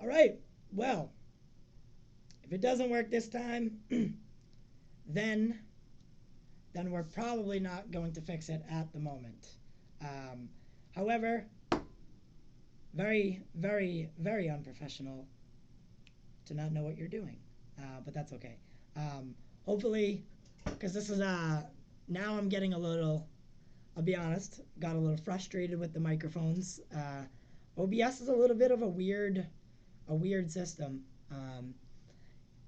All right. Well, if it doesn't work this time, then then we're probably not going to fix it at the moment. Um, However, very, very, very unprofessional to not know what you're doing. But that's okay. Hopefully, because this is now I'm getting a little. I'll be honest, got a little frustrated with the microphones. OBS is a little bit of a weird system.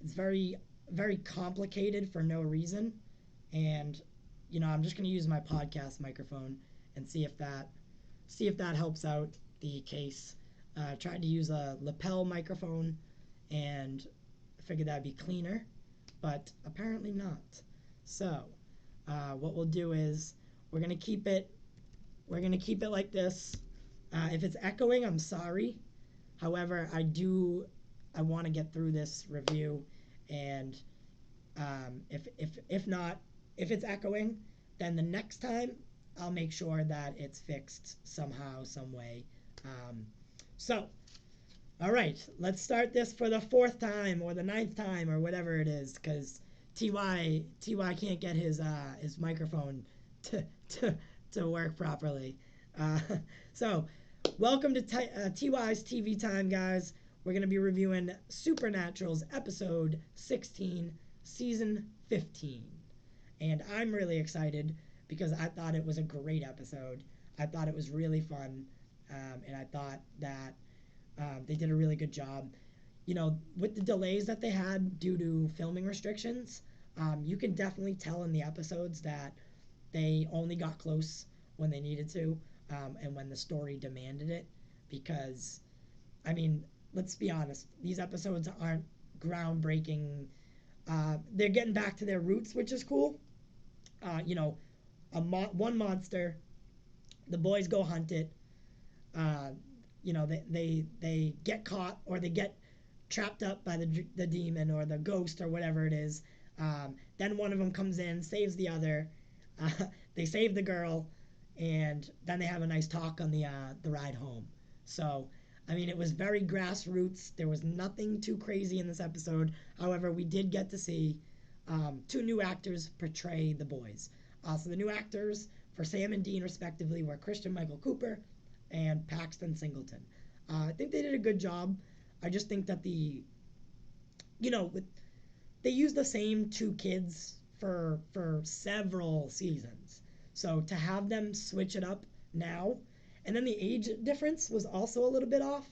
It's very, very complicated for no reason, and I'm just gonna use my podcast microphone and see if that helps out the case. Tried to use a lapel microphone and I figured that'd be cleaner, but apparently not. So, what we'll do is we're gonna keep it like this. If it's echoing, I'm sorry. However, I want to get through this review, and if not, if it's echoing, then the next time I'll make sure that it's fixed somehow, some way. Um, so, all right, let's start this for the fourth time or the ninth time or whatever it is, because Ty can't get his microphone to to work properly. Uh, so, welcome to Ty's TV time, guys. We're gonna be reviewing Supernatural's episode 16, season 15, and I'm really excited because I thought it was a great episode. I thought it was really fun, and I thought that they did a really good job. With the delays that they had due to filming restrictions, you can definitely tell in the episodes that they only got close when they needed to, and when the story demanded it. Because, I mean, let's be honest, these episodes aren't groundbreaking. They're getting back to their roots, which is cool. Uh, you know, one monster, the boys go hunt it. Uh, they get caught or they get trapped up by the demon or the ghost or whatever it is. Then one of them comes in, saves the other. Uh, they save the girl, and then they have a nice talk on the ride home. So, I mean, it was very grassroots. There was nothing too crazy in this episode. However, we did get to see two new actors portray the boys. So the new actors for Sam and Dean, respectively, were Christian Michael Cooper and Paxton Singleton. I think they did a good job. I just think that they used the same two kids for several seasons. So to have them switch it up now, and then the age difference was also a little bit off.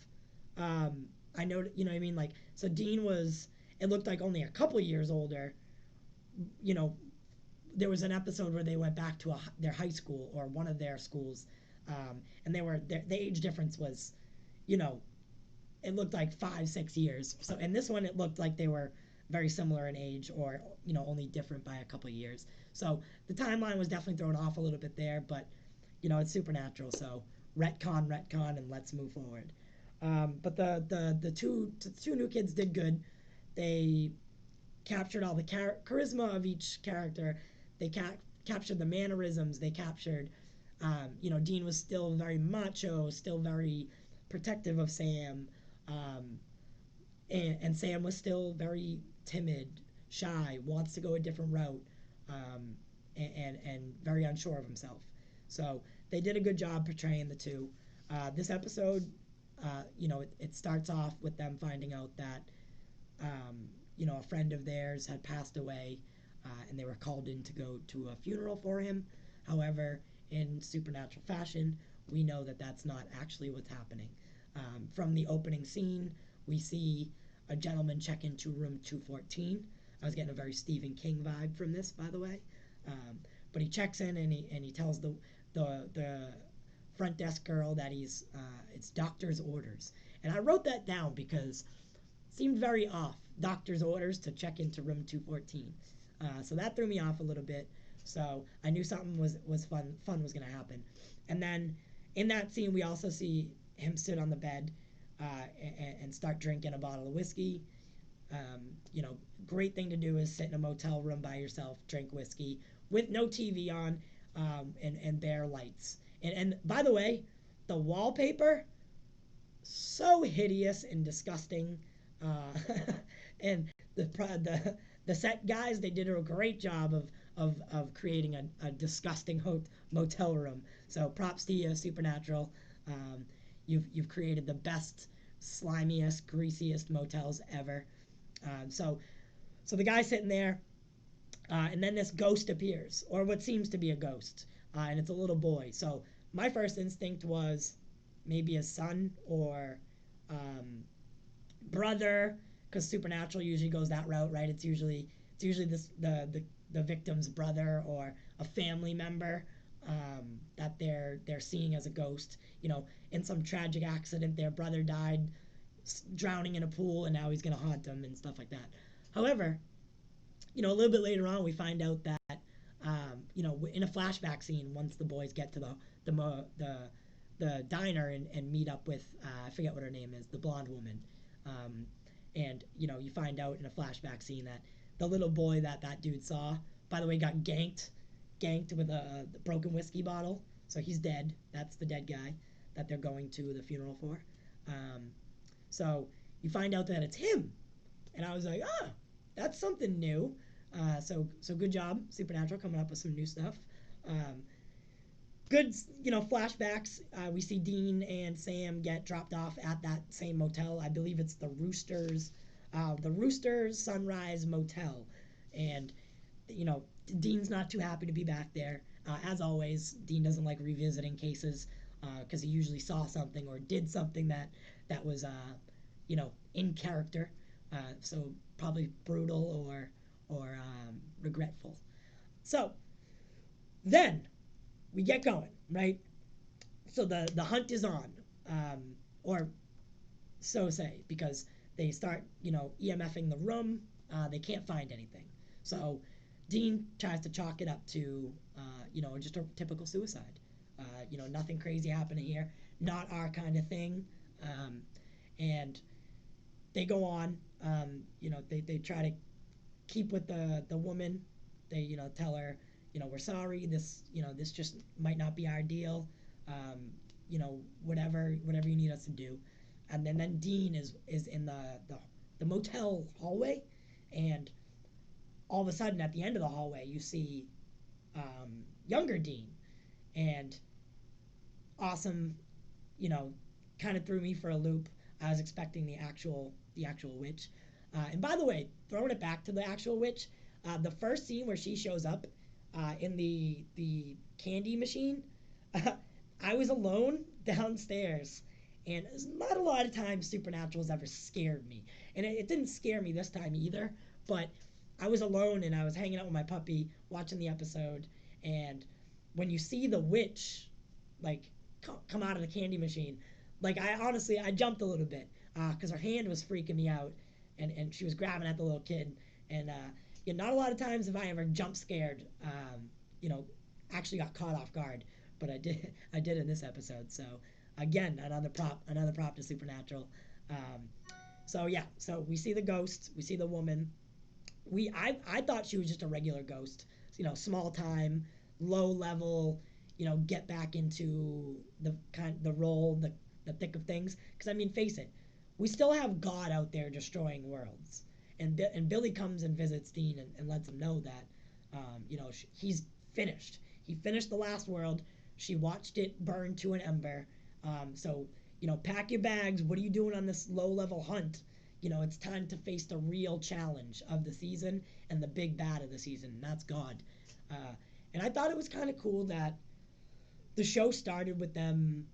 I know, what I mean? Like, so Dean was, it looked like only a couple years older. You know, there was an episode where they went back to their high school or one of their schools, and the age difference was, you know, it looked like 5 6 years. So in this one, it looked like they were very similar in age, or only different by a couple of years. So the timeline was definitely thrown off a little bit there, but it's Supernatural, so retcon, and let's move forward. But the two new kids did good. They captured all the charisma of each character. They captured the mannerisms. They captured, Dean was still very macho, still very protective of Sam, um, and Sam was still very timid, shy, wants to go a different route, and very unsure of himself. So they did a good job portraying the two. This episode, it starts off with them finding out that a friend of theirs had passed away, and they were called in to go to a funeral for him. However, in supernatural fashion, we know that that's not actually what's happening. From the opening scene, we see a gentleman check into room 214. I was getting a very Stephen King vibe from this, by the way. But he checks in and he tells the front desk girl that it's doctor's orders. And I wrote that down because it seemed very off. Doctor's orders to check into room 214. So that threw me off a little bit. So I knew something was fun was going to happen. And then in that scene, we also see him sit on the bed and start drinking a bottle of whiskey. Great thing to do is sit in a motel room by yourself, drink whiskey with no TV on, and bare lights. And by the way, the wallpaper so hideous and disgusting. Uh, and the set guys, they did a great job of creating a disgusting motel room. So props to you, Supernatural. Um, you've created the best, slimiest, greasiest motels ever. So the guy's sitting there, and then this ghost appears, or what seems to be a ghost, and it's a little boy. So my first instinct was maybe a son or um, brother, because Supernatural usually goes that route, right? It's usually the victim's brother or a family member that they're seeing as a ghost. In some tragic accident, their brother died drowning in a pool, and now he's gonna haunt them and stuff like that. However, a little bit later on, we find out that in a flashback scene, once the boys get to the diner and meet up with I forget what her name is, the blonde woman, um, and you find out in a flashback scene that the little boy that dude saw, by the way, got ganked with a broken whiskey bottle, so he's dead. That's the dead guy that they're going to the funeral for. Um, so you find out that it's him, and I was like, that's something new. So good job, Supernatural, coming up with some new stuff. Um, Good, flashbacks. We see Dean and Sam get dropped off at that same motel. I believe it's the Roosters Sunrise Motel, and you know Dean's not too happy to be back there. As always, Dean doesn't like revisiting cases because he usually saw something or did something that was in character. So probably brutal or regretful. So then we get going, right? So the hunt is on, or so say, because they start EMFing the room. They can't find anything. So Dean tries to chalk it up to just a typical suicide. Nothing crazy happening here. Not our kind of thing. And they go on. They try to keep with the woman. They tell her we're sorry. This just might not be our deal. Whatever you need us to do. And then Dean is in the motel hallway, and all of a sudden at the end of the hallway you see younger Dean, and awesome, you know, kind of threw me for a loop. I was expecting the actual witch. And by the way, throwing it back to the actual witch, the first scene where she shows up in the candy machine, I was alone downstairs, and not a lot of times Supernatural's ever scared me, and it didn't scare me this time either. But I was alone and I was hanging out with my puppy watching the episode, and when you see the witch like come out of the candy machine, like I jumped a little bit because her hand was freaking me out, and she was grabbing at the little kid, and not a lot of times have I ever jump scared, you know, actually got caught off guard, but I did in this episode. So again, another prop to Supernatural. Um, so yeah, so we see the ghost, we see the woman. I thought she was just a regular ghost, small time, low level, get back into the role, the thick of things. Because I mean, face it, we still have God out there destroying worlds, and Billy comes and visits Dean and lets him know that, he's finished. He finished the last world. She watched it burn to an ember. So pack your bags. What are you doing on this low level hunt? It's time to face the real challenge of the season and the big bad of the season, and that's God. Uh, and I thought it was kind of cool that the show started with them,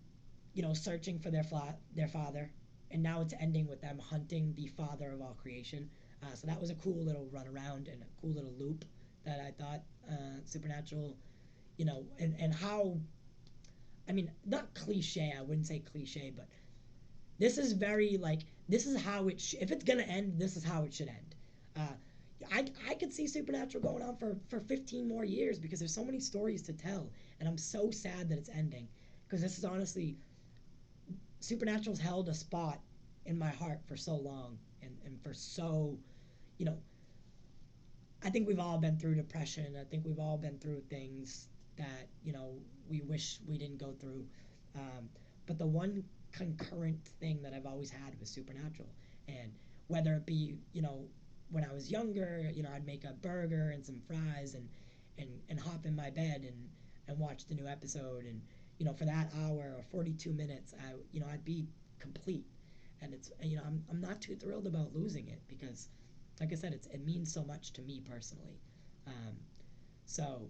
searching for their father, and now it's ending with them hunting the father of all creation. So that was a cool little run around and a cool little loop that I thought Supernatural, and how, I mean, not cliche, I wouldn't say cliche, but this is very like this is how if it's gonna end, this is how it should end. Uh, I could see Supernatural going on for 15 more years because there's so many stories to tell, and I'm so sad that it's ending because this is honestly Supernatural's held a spot in my heart for so long, and for so, you know I think we've all been through depression. I think we've all been through things that we wish we didn't go through. Um, but the one concurrent thing that I've always had with Supernatural. And whether it be, when I was younger, I'd make a burger and some fries and hop in my bed and watch the new episode. And, for that hour or 42 minutes, I'd be complete. And I'm not too thrilled about losing it because, like I said, it means so much to me personally. Um, so,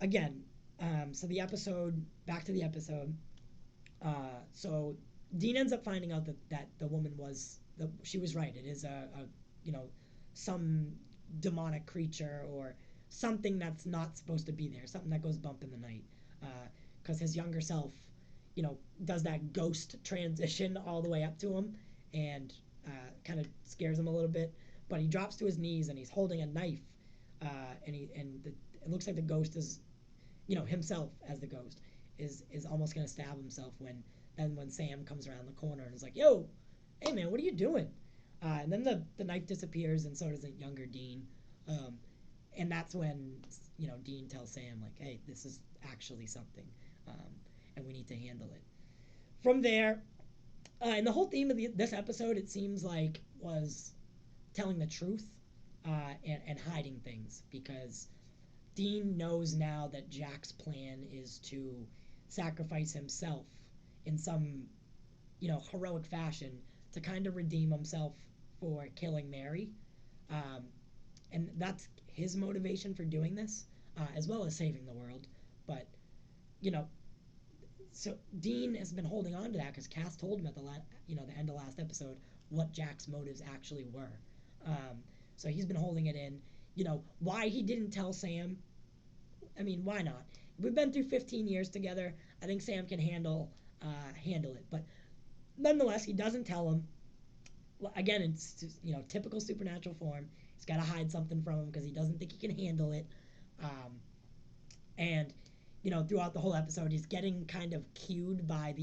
again, so the episode, back to the episode. So Dean ends up finding out that the woman she was right. It is a some demonic creature or something that's not supposed to be there, something that goes bump in the night. Because his younger self, does that ghost transition all the way up to him and kind of scares him a little bit. But he drops to his knees and he's holding a knife, it looks like the ghost is, himself as the ghost is almost gonna stab himself when Sam comes around the corner and is like, "Yo, hey man, what are you doing?" And then the knife disappears, and so does the younger Dean. Um, and that's when Dean tells Sam like, "Hey, this is actually something, um, and we need to handle it." From there, and the whole theme of this episode, it seems like, was telling the truth and hiding things because Dean knows now that Jack's plan is to sacrifice himself in some, heroic fashion to kind of redeem himself for killing Mary. Um, and that's his motivation for doing this, as well as saving the world. But, you know, so Dean has been holding on to that because Cass told him at the end of last episode what Jack's motives actually were. So he's been holding it in. Why he didn't tell Sam, I mean, why not? We've been through 15 years together. I think Sam can handle it. But nonetheless, he doesn't tell him. Again, it's typical supernatural form. He's got to hide something from him because he doesn't think he can handle it. Um, and throughout the whole episode, he's getting kind of cued by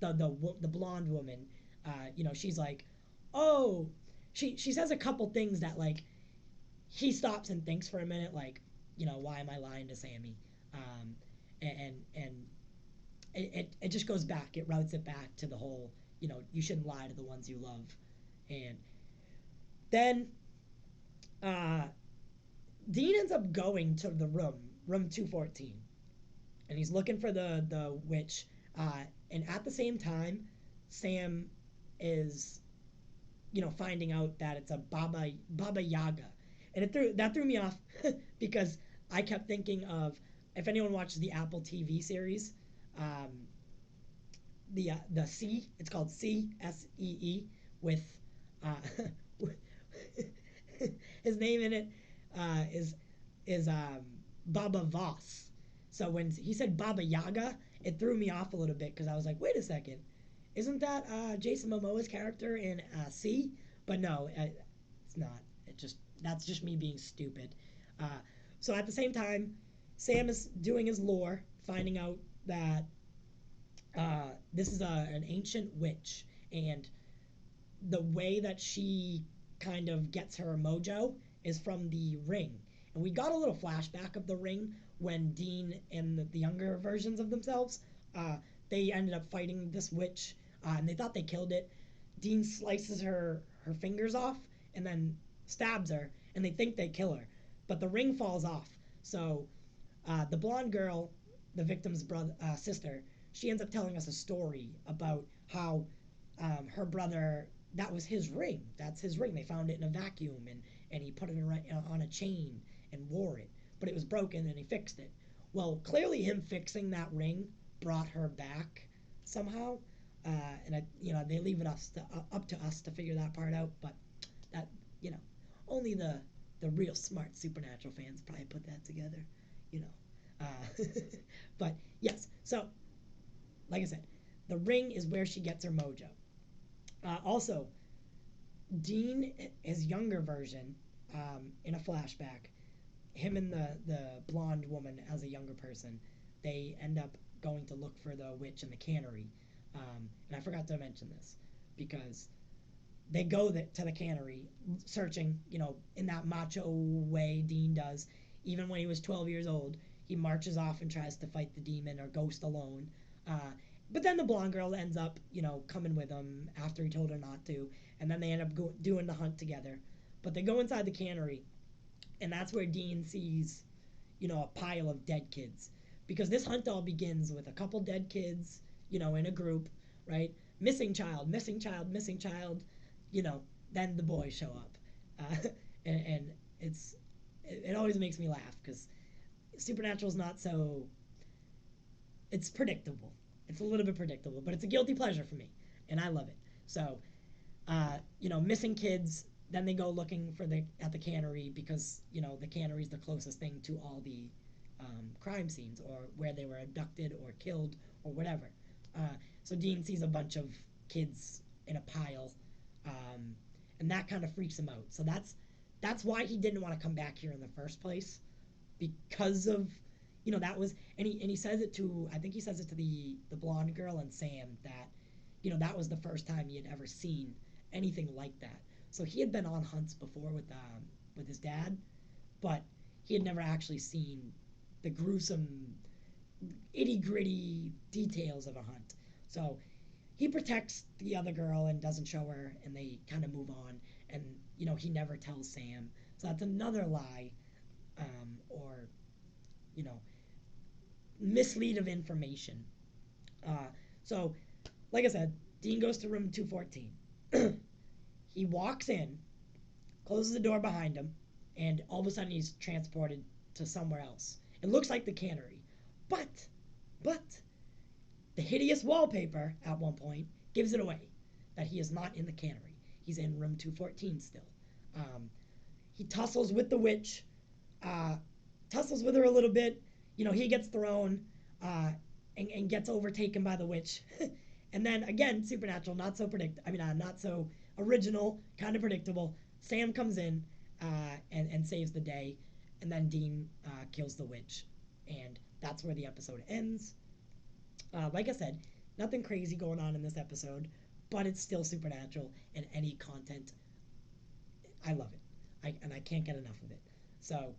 the blonde woman. She's like, oh, she says a couple things that like he stops and thinks for a minute, like, why am I lying to Sammy? And it just goes back. It routes it back to the whole, you shouldn't lie to the ones you love. And then uh, Dean ends up going to the room 214, and he's looking for the witch. And at the same time, Sam is, finding out that it's a Baba Yaga, and that threw me off because I kept thinking of, if anyone watches the Apple TV series, um, the C, it's called CSEE with uh, his name in it is Baba Voss. So when he said Baba Yaga, it threw me off a little bit because I was like, wait a second, isn't that Jason Momoa's character in C? But no, it's not. That's just me being stupid. Uh, so at the same time, Sam is doing his lore, finding out that this is an ancient witch, and the way that she kind of gets her mojo is from the ring. And we got a little flashback of the ring when Dean and the younger versions of themselves, uh, they ended up fighting this witch, and they thought they killed it. Dean slices her fingers off and then stabs her, and they think they kill her, but the ring falls off. So the blonde girl, the victim's sister, she ends up telling us a story about how her brother, that was his ring. That's his ring. They found it in a vacuum, and he put it on a chain and wore it. But it was broken, and he fixed it. Well, clearly him fixing that ring brought her back somehow. They leave it up to us to figure that part out. But that, only the real smart supernatural fans probably put that together. You know, but yes. So, like I said, the ring is where she gets her mojo. Also, Dean, his younger version, in a flashback, him and the blonde woman as a younger person, they end up going to look for the witch in the cannery. And I forgot to mention this because they go to the cannery searching, in that macho way Dean does. Even when he was 12 years old, he marches off and tries to fight the demon or ghost alone. But then the blonde girl ends up, coming with him after he told her not to, and then they end up doing the hunt together. But they go inside the cannery, and that's where Dean sees, a pile of dead kids. Because this hunt all begins with a couple dead kids, in a group, right? Missing child, missing child, missing child, you know, then the boys show up. And it always makes me laugh because Supernatural's not so, it's predictable. It's a little bit predictable, but it's a guilty pleasure for me, and I love it. So, missing kids. Then they go looking at the cannery because the cannery is the closest thing to all the crime scenes or where they were abducted or killed or whatever. So Dean sees a bunch of kids in a pile, and that kind of freaks him out. So that's why he didn't want to come back here in the first place, because of that was, and he says it to, I think he says it to the blonde girl and Sam, that that was the first time he had ever seen anything like that. So he had been on hunts before with his dad, but he had never actually seen the gruesome, itty gritty details of a hunt. So he protects the other girl and doesn't show her, and they kind of move on. And he never tells Sam. So that's another lie, or mislead of information. So, like I said, Dean goes to room 214. He walks in, closes the door behind him, and all of a sudden he's transported to somewhere else. It looks like the cannery. But, the hideous wallpaper at one point gives it away that he is not in the cannery. He's in room 214 still. He tussles with the witch, tussles with her a little bit. He gets thrown and gets overtaken by the witch. And then again, Supernatural, not so original, kind of predictable. Sam comes in and saves the day, and then Dean kills the witch, and that's where the episode ends. Like I said, nothing crazy going on in this episode, but it's still Supernatural, and any content, I love it. I can't get enough of it. So,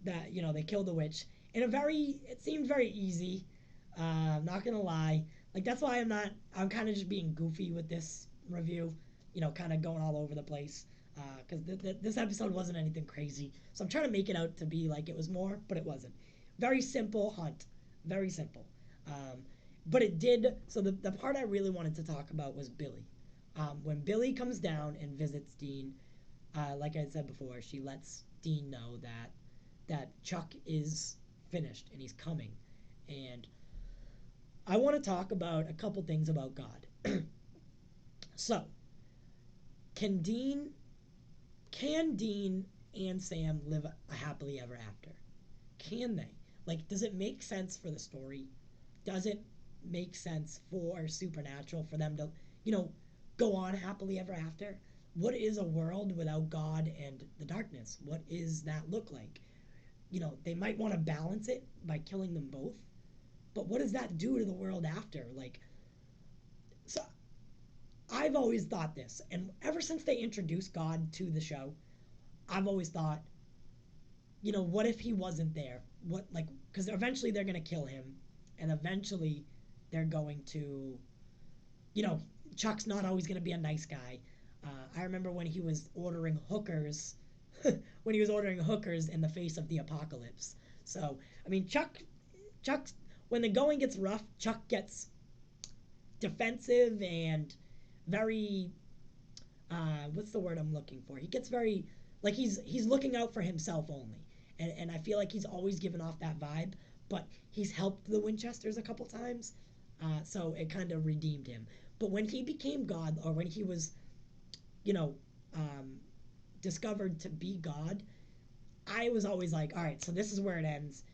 they kill the witch in it seemed very easy. I'm not gonna lie. Like, that's why I'm kind of just being goofy with this review, kind of going all over the place, because this episode wasn't anything crazy. So I'm trying to make it out to be like it was more, but it wasn't. Very simple hunt, very simple. But it did, so the part I really wanted to talk about was Billy. When Billy comes down and visits Dean, like I said before, she lets Dean know that Chuck is finished and he's coming. And I want to talk about a couple things about God. So, can Dean and Sam live a happily ever after? Can they? Like, does it make sense for the story? Does it make sense for Supernatural for them to, go on happily ever after? What is a world without God and the darkness? What is that look like? They might want to balance it by killing them both, but what does that do to the world after? Like, so I've always thought this, and ever since they introduced God to the show, I've always thought, what if he wasn't there? Because eventually they're going to kill him, and eventually they're going to, Chuck's not always going to be a nice guy. I remember when he was ordering hookers, in the face of the apocalypse. So, I mean, Chuck's, when the going gets rough, Chuck gets defensive and very, what's the word I'm looking for? He gets very, like, he's looking out for himself only. And I feel like he's always given off that vibe, but he's helped the Winchesters a couple times, so it kind of redeemed him. But when he became God, or when he was, discovered to be God, I was always like, all right, so this is where it ends.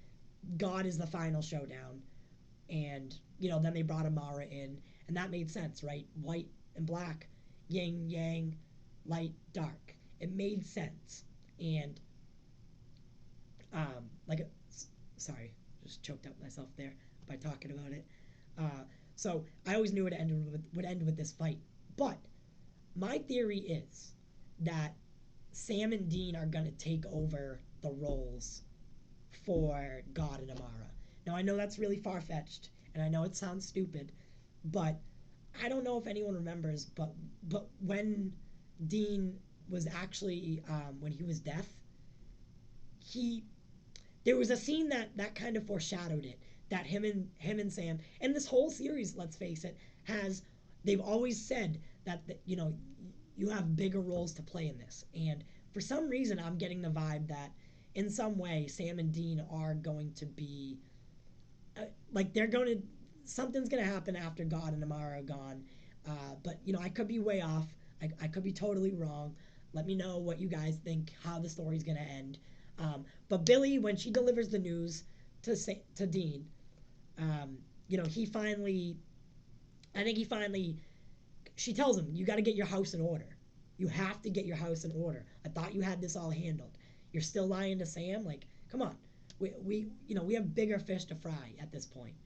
God is the final showdown. And, then they brought Amara in, and that made sense, right? White and black, yin, yang, light, dark. It made sense. And, sorry, just choked up myself there by talking about it. So I always knew it would end with this fight. But my theory is that Sam and Dean are going to take over the roles for God and Amara. Now, I know that's really far-fetched, and I know it sounds stupid, but I don't know if anyone remembers, but when Dean was actually when he was deaf, he there was a scene that kind of foreshadowed it, that him and Sam, and this whole series, let's face it, has they've always said that you have bigger roles to play in this, and for some reason I'm getting the vibe that in some way Sam and Dean are going to be like they're going to something's going to happen after God and Amara are gone. But I could be way off. I could be totally wrong. Let me know what you guys think, how the story's going to end. But Billy, when she delivers the news to Dean, he finally, I think he finally, she tells him, you got to get your house in order. You have to get your house in order. I thought you had this all handled. You're still lying to Sam? Like, come on. We have bigger fish to fry at this point.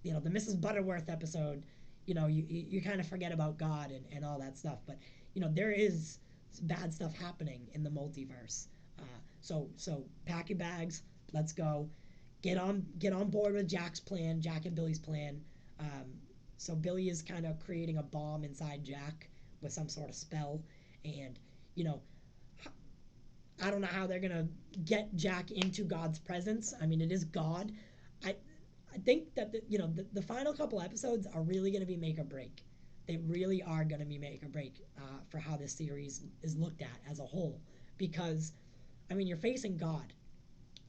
The Mrs. Butterworth episode, you kind of forget about God and all that stuff. But, there is bad stuff happening in the multiverse. So pack your bags. Let's go. Get on board with Jack's plan, Jack and Billy's plan. So Billy is kind of creating a bomb inside Jack with some sort of spell. And, I don't know how they're going to get Jack into God's presence. I mean, it is God. I I think that the final couple episodes are really going to be make or break. They really are going to be make or break for how this series is looked at as a whole. Because, I mean, you're facing God.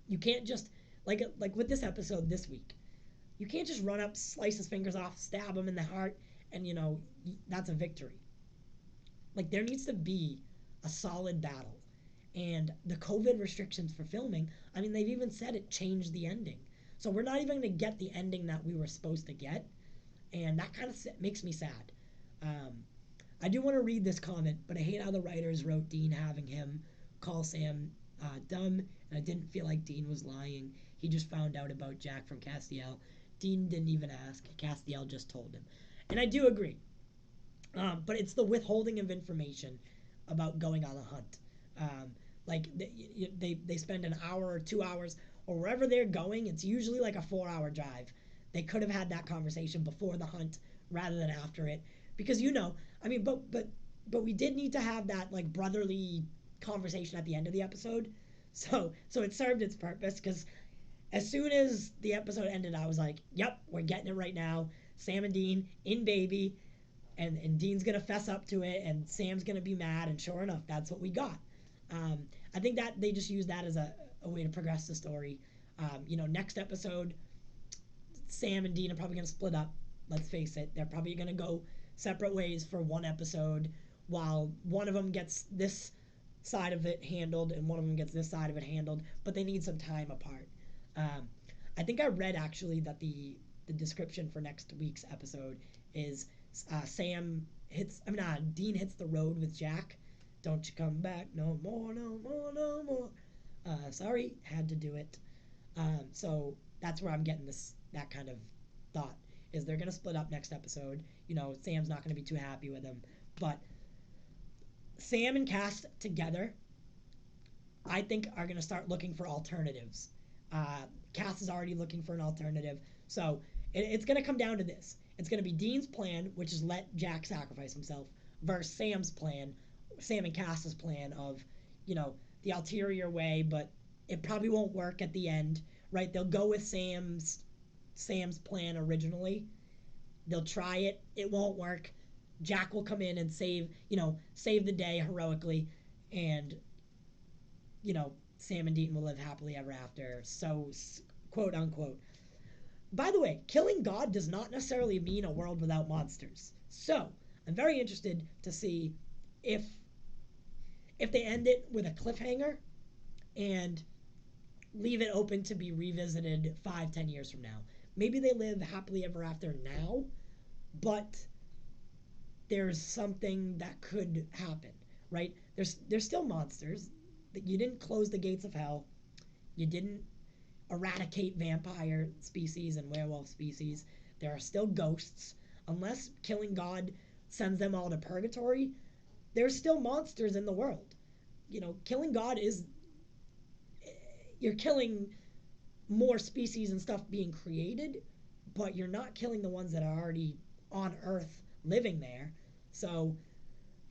You can't just like with this episode this week. You can't just run up, slice his fingers off, stab him in the heart, and that's a victory. Like there needs to be a solid battle. And the COVID restrictions for filming, I mean, they've even said it changed the ending. So we're not even going to get the ending that we were supposed to get. And that kind of makes me sad. I do want to read this comment, but I hate how the writers wrote Dean having him call Sam dumb. And I didn't feel like Dean was lying. He just found out about Jack from Castiel. Dean didn't even ask. Castiel just told him. And I do agree. But it's the withholding of information about going on a hunt. Like they spend an hour or 2 hours or wherever they're going. It's usually like a 4-hour drive. They could have had that conversation before the hunt rather than after it, because I mean, but we did need to have that like brotherly conversation at the end of the episode. So it served its purpose, because as soon as the episode ended, I was like, yep, we're getting it right now. Sam and Dean in baby, and Dean's gonna fess up to it, and Sam's gonna be mad, and sure enough, that's what we got. I think that they just used that as a way to progress the story. Next episode, Sam and Dean are probably gonna split up. Let's face it, they're probably gonna go separate ways for one episode, while one of them gets this side of it handled and one of them gets this side of it handled, but they need some time apart. I think I read actually that the description for next week's episode is Dean hits the road with Jack. Don't you come back no more, no more, no more. Sorry, had to do it. So that's where I'm getting that kind of thought, is they're gonna split up next episode. Sam's not gonna be too happy with him, but Sam and Cass together, I think, are gonna start looking for alternatives. Cass is already looking for an alternative, so it's gonna come down to this. It's gonna be Dean's plan, which is let Jack sacrifice himself, versus Sam and Cass's plan of, the ulterior way, but it probably won't work at the end, right? They'll go with Sam's plan originally. They'll try it. It won't work. Jack will come in and save the day heroically, and Sam and Dean will live happily ever after. So, quote unquote. By the way, killing God does not necessarily mean a world without monsters. So, I'm very interested to see if they end it with a cliffhanger and leave it open to be revisited 5-10 years from now. Maybe they live happily ever after now, but there's something that could happen, right? There's still monsters. You didn't close the gates of hell. You didn't eradicate vampire species and werewolf species. There are still ghosts. Unless killing God sends them all to purgatory, there's still monsters in the world. Killing God is, you're killing more species and stuff being created, but you're not killing the ones that are already on Earth living there. So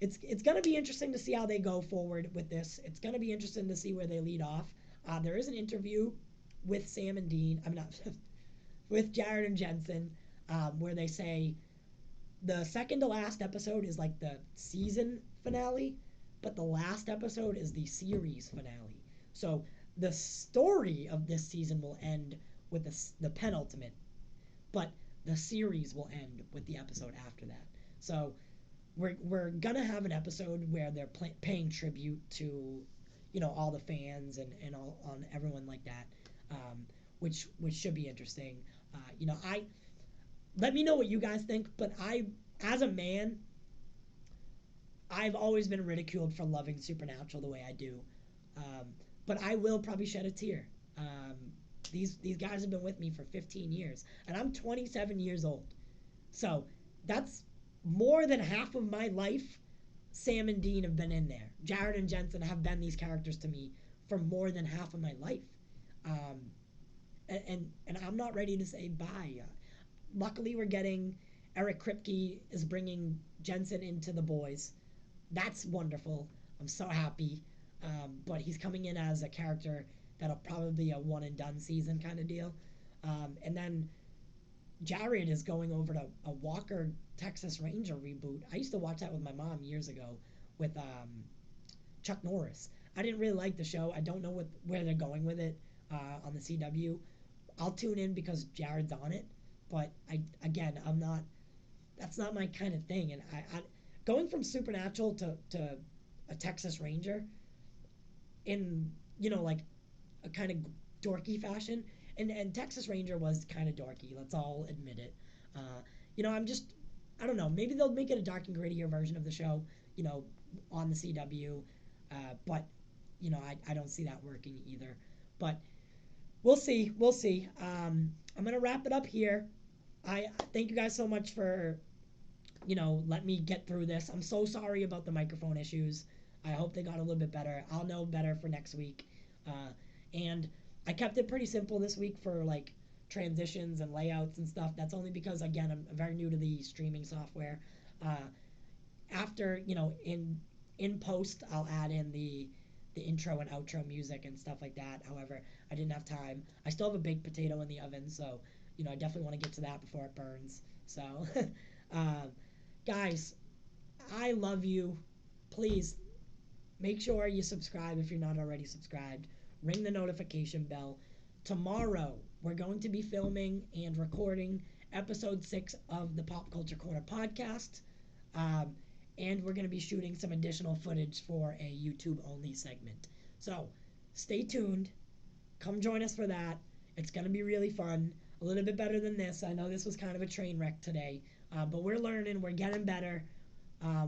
it's going to be interesting to see how they go forward with this. It's going to be interesting to see where they lead off. There is an interview with Sam and Dean. I'm not with Jared and Jensen, where they say the second to last episode is like the season finale, but the last episode is the series finale. So the story of this season will end with the penultimate, but the series will end with the episode after that. So we're gonna have an episode where they're paying tribute to, all the fans and all on everyone like that, which should be interesting. I let me know what you guys think, but as a man, I've always been ridiculed for loving Supernatural the way I do, um, but I will probably shed a tear. These guys have been with me for 15 years, and I'm 27 years old. So that's more than half of my life. Sam and Dean have been in there. Jared and Jensen have been these characters to me for more than half of my life, um, and I'm not ready to say bye. Luckily, we're getting Eric Kripke is bringing Jensen into the boys. That's wonderful. I'm so happy. But he's coming in as a character that'll probably be a one and done season kind of deal. And then Jared is going over to a Walker Texas Ranger reboot. I used to watch that with my mom years ago with Chuck Norris. I didn't really like the show. I don't know where they're going with it on the CW. I'll tune in because Jared's on it, but I'm not. That's not my kind of thing. And I going from Supernatural to a Texas Ranger in like a kind of dorky fashion. And Texas Ranger was kind of dorky. Let's all admit it. I'm just, I don't know. Maybe they'll make it a dark and grittier version of the show, on the CW. But, I don't see that working either. But we'll see. We'll see. I'm going to wrap it up here. I thank you guys so much for, let me get through this. I'm so sorry about the microphone issues. I hope they got a little bit better. I'll know better for next week. And I kept it pretty simple this week for like transitions and layouts and stuff. That's only because, again, I'm very new to the streaming software. After, in post, I'll add in the intro and outro music and stuff like that. However, I didn't have time. I still have a baked potato in the oven, so I definitely want to get to that before it burns. So, guys, I love you. Please make sure you subscribe if you're not already subscribed. Ring the notification bell. Tomorrow, we're going to be filming and recording episode 6 of the Pop Culture Corner podcast. And we're going to be shooting some additional footage for a YouTube-only segment. So, stay tuned. Come join us for that. It's going to be really fun. A little bit better than this. I know this was kind of a train wreck today. But we're learning. We're getting better.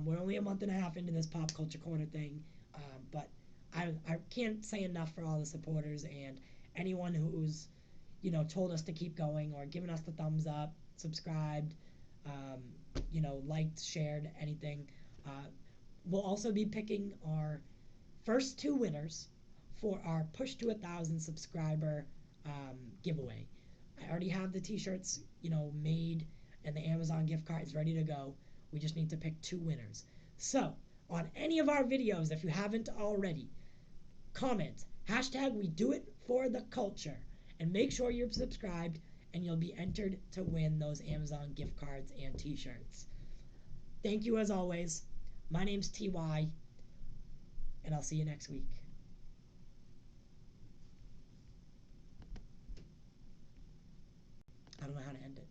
We're only a month and a half into this Pop Culture Corner thing. But I can't say enough for all the supporters and anyone who's, told us to keep going or given us the thumbs up, subscribed, liked, shared, anything. We'll also be picking our first 2 winners for our Push to 1,000 subscriber giveaway. I already have the t-shirts, made and the Amazon gift cards ready to go. We just need to pick 2 winners. So, on any of our videos, if you haven't already, comment #WeDoItForTheCulture and make sure you're subscribed and you'll be entered to win those Amazon gift cards and t-shirts. Thank you as always. My name's TY, and I'll see you next week. I don't know how to end it.